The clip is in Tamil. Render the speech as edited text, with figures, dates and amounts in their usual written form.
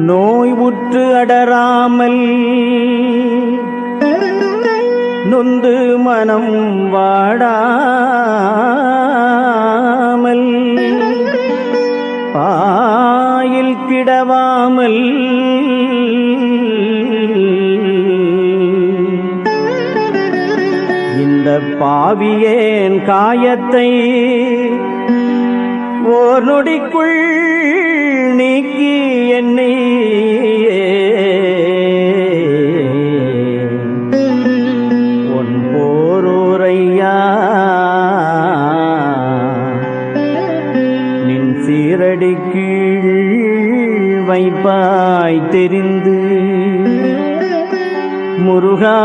நோய் உற்று அடராமல் நொந்து மனம் வாடாமல் பாயில் கிடவாமல் இந்த பாவியேன் காயத்தை ஓர் நொடிக்குள் நீக்கி என்னை உன் போரூரையா நின் சீரடி கீழ் வைப்பாய் தெரிந்து முருகா